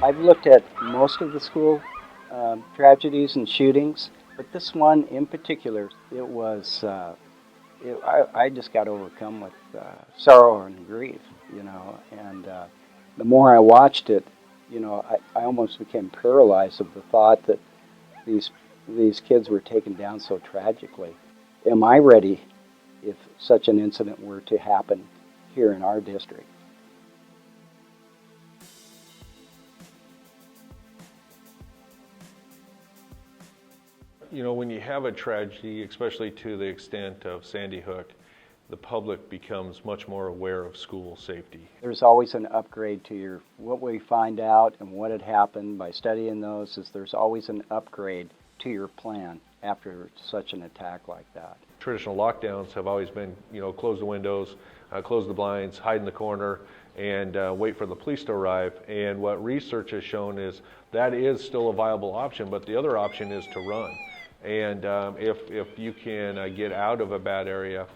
I've looked at most of the school tragedies and shootings, but this one in particular, it was, I just got overcome with sorrow and grief, and the more I watched it, I almost became paralyzed of the thought that these these kids were taken down so tragically. Am I ready if such an incident were to happen here in our district? You know, when you have a tragedy, especially to the extent of Sandy Hook, the public becomes much more aware of school safety. There's always an upgrade to what we find out and what had happened by studying those is there's always an upgrade to your plan after such an attack like that. Traditional lockdowns have always been, close the windows, close the blinds, hide in the corner, and wait for the police to arrive. And what research has shown is that is still a viable option, but the other option is to run. And if you can get out of a bad area,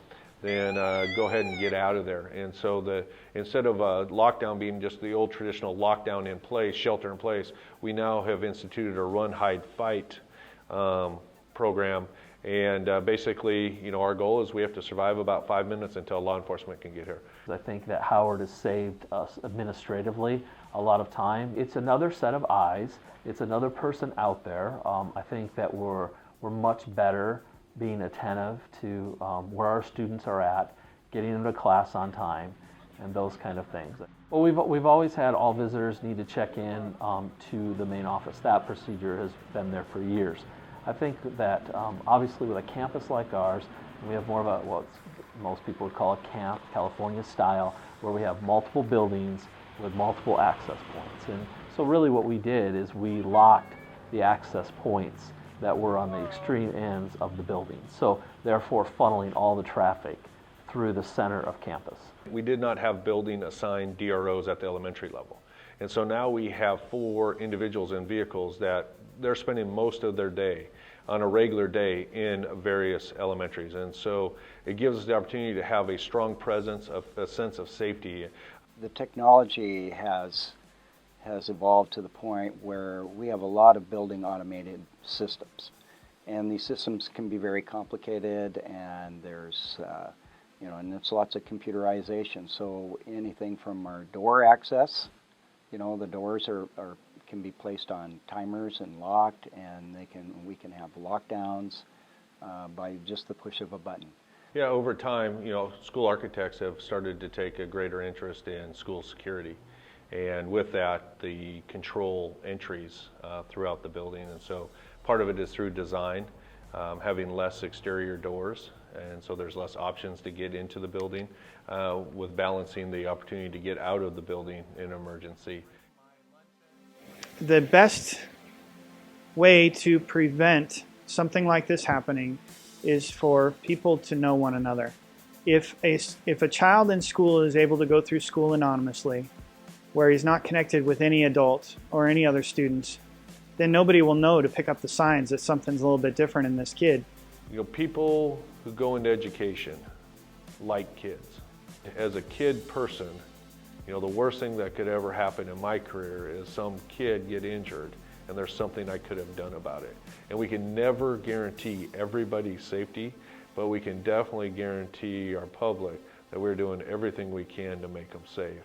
then go ahead and get out of there. And so instead of lockdown being just the old traditional lockdown in place, shelter in place, we now have instituted a run, hide, fight program. And basically, our goal is we have to survive about 5 minutes until law enforcement can get here. I think that Howard has saved us administratively a lot of time. It's another set of eyes. It's another person out there. I think that we're much better being attentive to where our students are at, getting them to class on time, and those kind of things. Well, we've always had all visitors need to check in to the main office. That procedure has been there for years. I think that obviously with a campus like ours, we have more of a, what most people would call a camp, California style, where we have multiple buildings with multiple access points. And so really what we did is we locked the access points that were on the extreme ends of the building. So therefore funneling all the traffic through the center of campus. We did not have building assigned DROs at the elementary level. And so now we have 4 individuals in vehicles that they're spending most of their day on a regular day in various elementaries. And so it gives us the opportunity to have a strong presence, a sense of safety. The technology has evolved to the point where we have a lot of building automated systems. And these systems can be very complicated, and there's lots of computerization. So anything from our door access, the doors can be placed on timers and locked, and we can have lockdowns by just the push of a button. Yeah, over time, school architects have started to take a greater interest in school security. And with that, the control entries throughout the building. And so part of it is through design, having less exterior doors. And so there's less options to get into the building with balancing the opportunity to get out of the building in emergency. The best way to prevent something like this happening is for people to know one another. If a child in school is able to go through school anonymously, where he's not connected with any adult or any other students, then nobody will know to pick up the signs that something's a little bit different in this kid. People who go into education like kids. As a kid person, the worst thing that could ever happen in my career is some kid get injured and there's something I could have done about it. And we can never guarantee everybody's safety, but we can definitely guarantee our public that we're doing everything we can to make them safe.